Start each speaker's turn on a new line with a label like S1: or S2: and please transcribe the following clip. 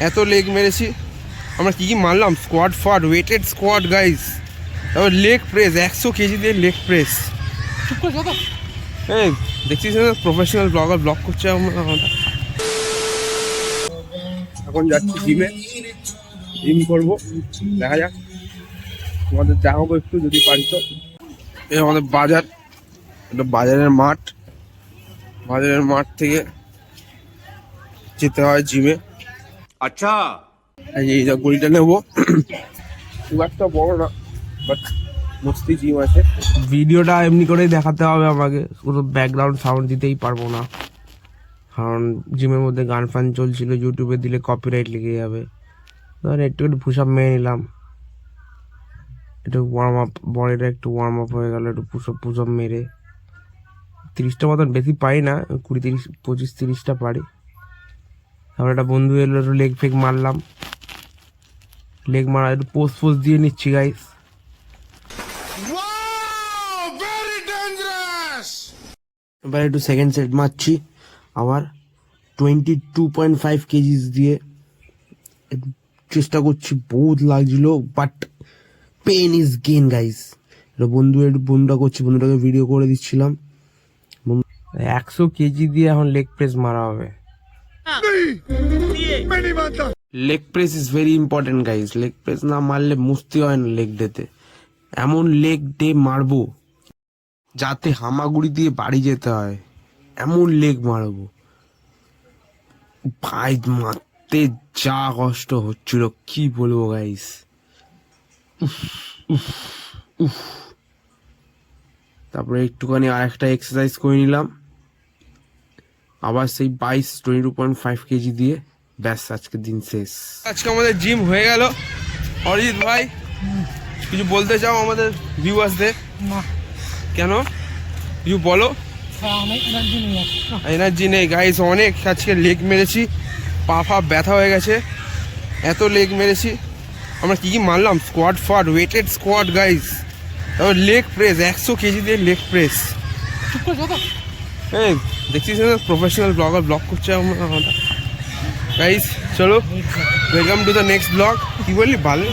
S1: এত লেগ মেরেছি আমরা। কি মারলাম, স্কোয়াড ফট, ওয়েটেড স্কোয়াড গাইস। তারপর লেগ প্রেস, 100 কেজি দিয়ে লেগ প্রেস। এই দেখছিস না, প্রফেশনাল ব্লগার ব্লগ করছে আমরা। এখন যাচ্ছি জিমে, জিম করবো, দেখা যাক। তোমাদের দেখাবো একটু যদি পারি তো। এই আমাদের বাজার, এটা বাজারের মাঠ। বাজারের মাঠ থেকে যেতে হয় জিমে।
S2: আচ্ছা,
S1: এই গড়িটা নেবো, খুব একটা বড় না, বাট মস্তি জিম আছে। ভিডিওটা এমনি করেই দেখাতে হবে আমাকে, কোনো ব্যাকগ্রাউন্ড সাউন্ড দিতেই পারবো না, কারণ জিমের মধ্যে গান ফান চলছিল, ইউটিউবে দিলে কপিরাইট লেগে যাবে। ধর একটু পুশ আপ মেরে নিলাম, একটু ওয়ার্ম আপ, বডিটা একটু ওয়ার্ম আপ হয়ে গেল, একটু পুশ আপ মেরে 30টা মতন, বেশি পারি না, 20, 30, 25, 30টা পারি। তারপর একটা বন্ধু এলো, একটু লেগ ফেক মারলাম, লেগ মারা একটু পোস্ট দিয়ে নিচ্ছি গাইস। এবার একটু সেকেন্ড সেট মারছি আবার 22.5 কেজিস দিয়ে। চেষ্টা করছি, বহুত লাগছিল, but pain is gain guys. এটা বন্ধুটা করছি, বন্ধুটাকে ভিডিও করে দিচ্ছিলাম। 100 কেজি দিয়ে এখন লেগ প্রেস মারা হবে। Leg press is very important guys. Leg press না মারলে মুস্তি হয় না লেগ ডেতে। এমন লেগ ডে মারবো যাতে হামাগুড়ি দিয়ে বাড়ি যেতে হয়, এমন লেগ মারবো ভাই। মারতে যা কষ্ট হচ্ছিল কি বলবো গাইস। তারপরে একটুখানি আর একটা এক্সারসাইজ করে নিলাম, আবার সেই 22.5 কেজি দিয়ে। ব্যাস, আজকের দিন শেষ। আজকে আমাদের জিম হয়ে গেল। অরিজিৎ ভাই কিছু বলতে চাও আমাদের ভিউয়ার্সদের?
S3: না।
S1: কেন? কিছু বলো। এনার্জি নেই গাইস, অনেক আজকে লেগ মেরেছি, পা ফা ব্যথা হয়ে গেছে, এত লেগ মেরেছি আমরা। কি মারলাম, স্কোয়াড ফট, ওয়েটেড স্কোয়াড গাইস। তারপর লেগ প্রেস, 100 কেজি দিয়ে লেগ প্রেস। এই দেখছিস না, প্রফেশনাল ব্লগার ব্লগ করছে আমরা গাইস। চলো, welcome to the next blog. কি বললি, ভালো